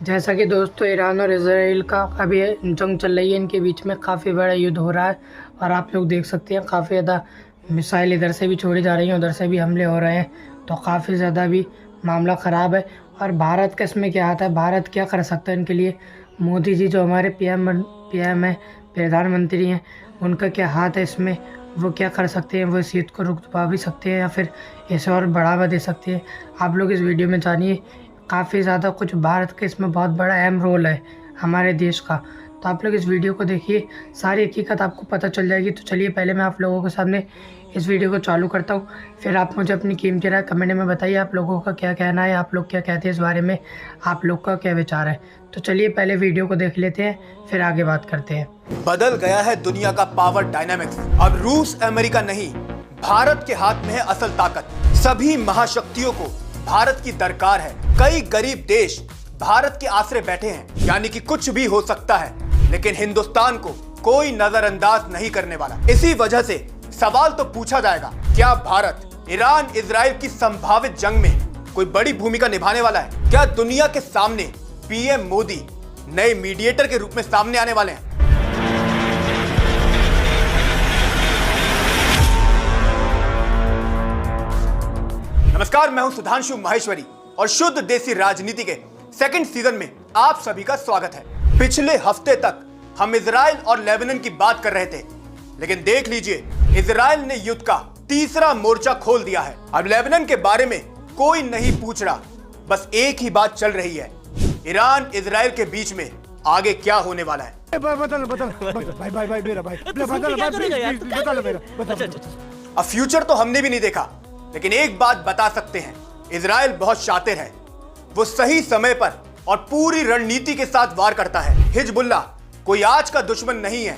जैसा कि दोस्तों ईरान और इजराइल का अभी जंग चल रही है, इनके बीच में काफ़ी बड़ा युद्ध हो रहा है। और आप लोग देख सकते हैं काफ़ी ज़्यादा मिसाइल इधर से भी छोड़ी जा रही हैं, उधर से भी हमले हो रहे हैं। तो काफ़ी ज़्यादा भी मामला ख़राब है। और भारत का इसमें क्या आता है, भारत क्या कर सकता है इनके लिए? मोदी जी जो हमारे पीएम है, प्रधानमंत्री हैं, उनका क्या हाथ है इसमें? वो क्या कर सकते हैं? वो इस युद्ध को रुकवा भी सकते हैं या फिर इसे और बढ़ावा दे सकते हैं? आप लोग इस वीडियो में जानिए। काफ़ी ज़्यादा कुछ भारत का इसमें बहुत बड़ा अहम रोल है हमारे देश का। तो आप लोग इस वीडियो को देखिए, सारी हकीकत आपको पता चल जाएगी। तो चलिए पहले मैं आप लोगों के सामने इस वीडियो को चालू करता हूँ, फिर आप मुझे अपनी कीमती राय कमेंट में बताइए। आप लोगों का क्या कहना है, आप लोग क्या कहते हैं इस बारे में, आप लोग का क्या विचार है? तो चलिए पहले वीडियो को देख लेते हैं, फिर आगे बात करते हैं। बदल गया है दुनिया का पावर डायनामिक्स। अब रूस अमेरिका नहीं, भारत के हाथ में है असल ताकत। सभी महाशक्तियों को भारत की दरकार है। कई गरीब देश भारत के आसरे बैठे हैं, यानी कि कुछ भी हो सकता है, लेकिन हिंदुस्तान को कोई नजरअंदाज नहीं करने वाला। इसी वजह से सवाल तो पूछा जाएगा, क्या भारत ईरान इजराइल की संभावित जंग में कोई बड़ी भूमिका निभाने वाला है? क्या दुनिया के सामने पीएम मोदी नए मीडिएटर के रूप में सामने आने वाले हैं? नमस्कार, मैं हूं सुधांशु माहेश्वरी और शुद्ध देसी राजनीति के सेकंड सीजन में आप सभी का स्वागत है। पिछले हफ्ते तक हम इजराइल और लेबनान की बात कर रहे थे, लेकिन देख लीजिए, इजराइल ने युद्ध का तीसरा मोर्चा खोल दिया है। अब लेबनान के बारे में कोई नहीं पूछ रहा, बस एक ही बात चल रही है, ईरान इजराइल के बीच में आगे क्या होने वाला है। अब फ्यूचर तो हमने भी नहीं देखा, लेकिन एक बात बता सकते हैं, इजराइल बहुत शातिर है। वो सही समय पर और पूरी रणनीति के साथ वार करता है। हिजबुल्लाह कोई आज का दुश्मन नहीं है,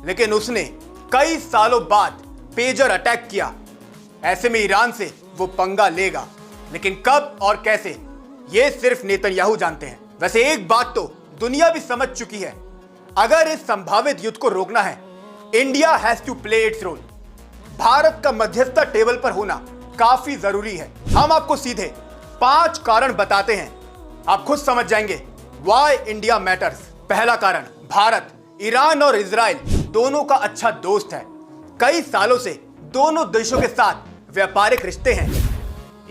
लेकिन उसने कई सालों बाद पेजर अटैक किया। ऐसे में ईरान से वो पंगा लेगा, लेकिन कब और कैसे, ये सिर्फ नेतन्याहू जानते हैं। वैसे एक बात तो दुनिया भी समझ चुकी है, अगर इस संभावित युद्ध को रोकना है, India has to play its role. भारत का मध्यस्थता टेबल पर होना काफी जरूरी है। हम आपको सीधे 5 कारण बताते हैं, आप खुद समझ जाएंगे व्हाई इंडिया मैटर्स। पहला कारण, भारत ईरान और इजराइल दोनों का अच्छा दोस्त है। कई सालों से दोनों देशों के साथ व्यापारिक रिश्ते हैं।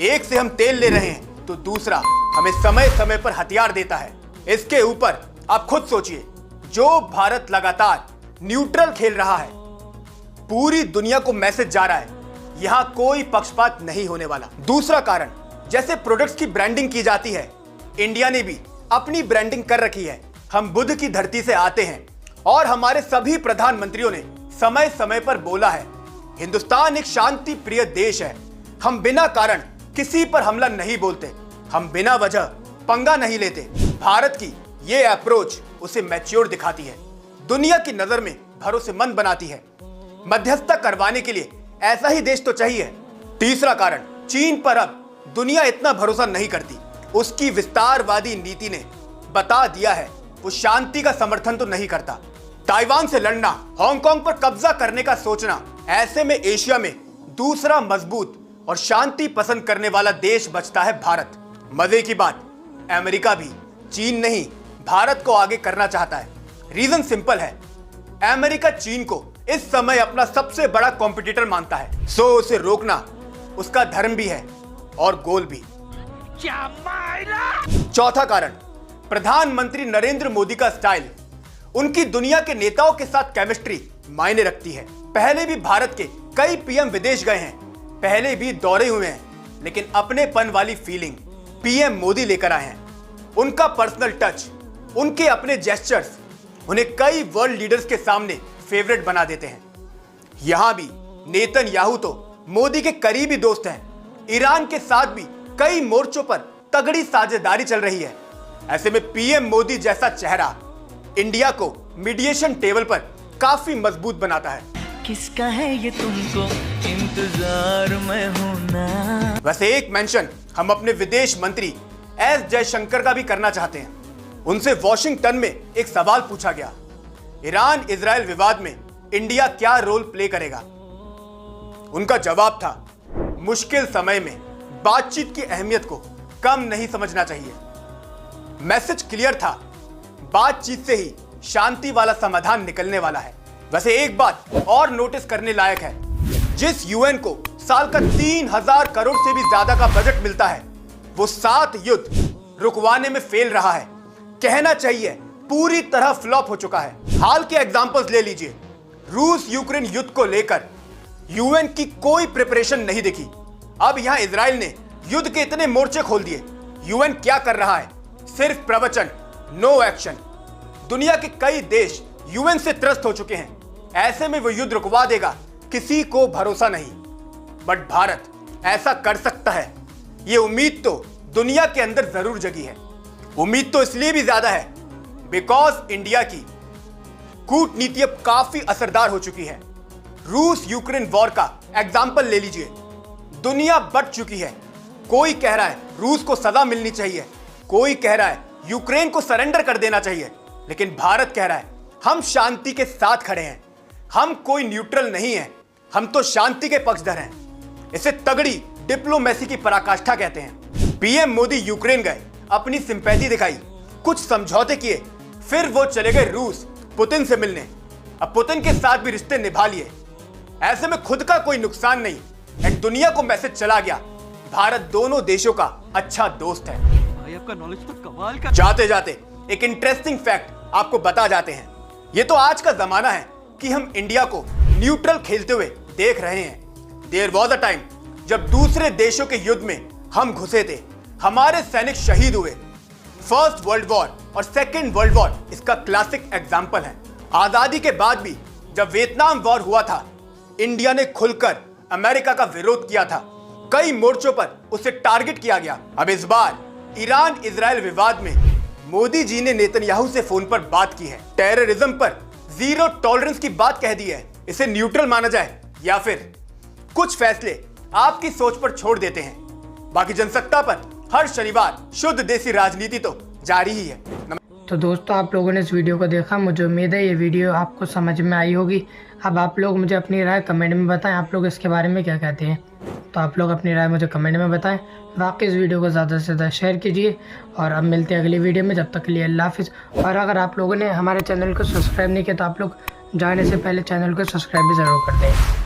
एक से हम तेल ले रहे हैं तो दूसरा हमें समय समय पर हथियार देता है। इसके ऊपर आप खुद सोचिए, जो भारत लगातार न्यूट्रल खेल रहा है, पूरी दुनिया को मैसेज जा रहा है, यहां कोई पक्षपात नहीं होने वाला। दूसरा कारण, जैसे प्रोडक्ट्स की ब्रांडिंग की जाती है, इंडिया ने भी अपनी ब्रांडिंग कर रखी है। हम बुद्ध की धरती से आते हैं और हमारे सभी प्रधानमंत्रियों ने समय समय पर बोला है, हिंदुस्तान एक शांति प्रिय देश है। हम बिना कारण किसी पर हमला नहीं बोलते, हम बिना वजह पंगा नहीं लेते। भारत की ये अप्रोच उसे मैच्योर दिखाती है, दुनिया की नजर में भरोसेमंद बनाती है। मध्यस्थता करवाने के लिए ऐसा ही देश तो चाहिए। तीसरा कारण, चीन पर अब दुनिया इतना भरोसा नहीं करती। उसकी विस्तारवादी नीति ने बता दिया है, वो शांति का समर्थन तो नहीं करता। ताइवान से लड़ना, हांगकांग पर कब्जा करने का सोचना, ऐसे में एशिया में दूसरा मजबूत और शांति पसंद करने वाला देश बचता है भारत। मजे की बात, अमेरिका भी चीन नहीं, भारत को आगे करना चाहता है। रीजन सिंपल है, अमेरिका चीन को इस समय अपना सबसे बड़ा कॉम्पिटिटर मानता है, सो उसे रोकना उसका धर्म भी है और गोल भी। चौथा कारण, प्रधानमंत्री नरेंद्र मोदी का स्टाइल, उनकी दुनिया के नेताओं के साथ केमिस्ट्री मायने रखती है। पहले भी भारत के कई पीएम विदेश गए हैं, पहले भी दौरे हुए हैं, लेकिन अपनेपन वाली फीलिंग पीएम मोदी लेकर आए हैं। उनका पर्सनल टच, उनके अपने जेस्चर्स उन्हें कई वर्ल्ड लीडर्स के सामने फेवरेट बना देते हैं। यहां भी नेतन्याहू तो मोदी के करीबी दोस्त हैं। ईरान के साथ भी कई मोर्चों पर तगड़ी साझेदारी चल रही है। ऐसे में पीएम मोदी जैसा चेहरा इंडिया को मीडिएशन टेबल पर काफी मजबूत बनाता है। किसका है ये तुमको इंतजार में हूं ना। वैसे एक मेंशन हम अपने विदेश मंत्री एस जयशंकर का भी करना चाहते हैं। उनसे वॉशिंगटन में एक सवाल पूछा गया, ईरान इजराइल विवाद में इंडिया क्या रोल प्ले करेगा? उनका जवाब था, मुश्किल समय में बातचीत की अहमियत को कम नहीं समझना चाहिए। मैसेज क्लियर था, बातचीत से ही शांति वाला समाधान निकलने वाला है। वैसे एक बात और नोटिस करने लायक है, जिस यूएन को साल का 3000 करोड़ से भी ज्यादा का बजट मिलता है, वो 7 युद्ध रुकवाने में फेल रहा है। कहना चाहिए पूरी तरह फ्लॉप हो चुका है। हाल के एग्जांपल्स ले लीजिए, रूस यूक्रेन युद्ध को लेकर यूएन की कोई प्रिपरेशन नहीं दिखी। अब यहां इजराइल ने युद्ध के इतने मोर्चे खोल दिए, यूएन क्या कर रहा है? सिर्फ प्रवचन, नो एक्शन। दुनिया के कई देश यूएन से त्रस्त हो चुके हैं, ऐसे में वो युद्ध रुकवा देगा, किसी को भरोसा नहीं। बट भारत ऐसा कर सकता है, ये उम्मीद तो दुनिया के अंदर जरूर जगी है। उम्मीद तो इसलिए भी ज्यादा है बिकॉज इंडिया की कूटनीति अब काफी असरदार हो चुकी है। रूस यूक्रेन वॉर का एग्जाम्पल ले लीजिए, दुनिया बट चुकी है। कोई कह रहा है रूस को सजा मिलनी चाहिए, कोई कह रहा है यूक्रेन को सरेंडर कर देना चाहिए, लेकिन भारत कह रहा है हम शांति के साथ खड़े हैं, हम कोई न्यूट्रल नहीं है, हम तो शांति के पक्षधर हैं। इसे तगड़ी डिप्लोमेसी की पराकाष्ठा कहते हैं। पीएम मोदी यूक्रेन गए, अपनी सिंपैथी दिखाई, कुछ समझौते किए, फिर वो चले गए रूस पुतिन से मिलने। अब पुतिन के साथ भी रिश्ते निभा लिए। ऐसे में खुद का कोई नुकसान नहीं एंड दुनिया को मैसेज चला गया, भारत दोनों देशों का अच्छा दोस्त है। भाई आपका नॉलेज तो कमाल का। जाते जाते एक इंटरेस्टिंग फैक्ट आपको बता जाते हैं। ये तो आज का जमाना है कि हम इंडिया को न्यूट्रल खेलते हुए देख रहे हैं। देयर वॉज अ टाइम जब दूसरे देशों के युद्ध में हम घुसे थे, हमारे सैनिक शहीद हुए। फर्स्ट वर्ल्ड वॉर और सेकेंड वर्ल्ड वॉर इसका क्लासिक एग्जाम्पल है। आजादी के बाद भी जब वियतनाम वॉर हुआ था, इंडिया ने खुलकर अमेरिका का विरोध किया था, कई मोर्चों पर उसे टारगेट किया गया। अब इस बार ईरान इजराइल विवाद में मोदी जी ने नेतन्याहू से फोन पर बात की है, टेररिज्म पर जीरो टॉलरेंस की बात कह दी है। इसे न्यूट्रल माना जाए या फिर कुछ फैसले आपकी सोच पर छोड़ देते हैं। बाकी जनसत्ता पर हर शनिवार शुद्ध देसी राजनीति तो जारी ही है। तो दोस्तों, आप लोगों ने इस वीडियो को देखा, मुझे उम्मीद है ये वीडियो आपको समझ में आई होगी। अब आप लोग मुझे अपनी राय कमेंट में बताएं, आप लोग इसके बारे में क्या कहते हैं। तो आप लोग अपनी राय मुझे कमेंट में बताएं। बाकी इस वीडियो को ज़्यादा से ज़्यादा शेयर कीजिए और अब मिलते हैं अगली वीडियो में। जब तक के लिए अल्लाह हाफिज़। और अगर आप लोगों ने हमारे चैनल को सब्सक्राइब नहीं किया तो आप लोग जाने से पहले चैनल को सब्सक्राइब भी ज़रूर कर दें।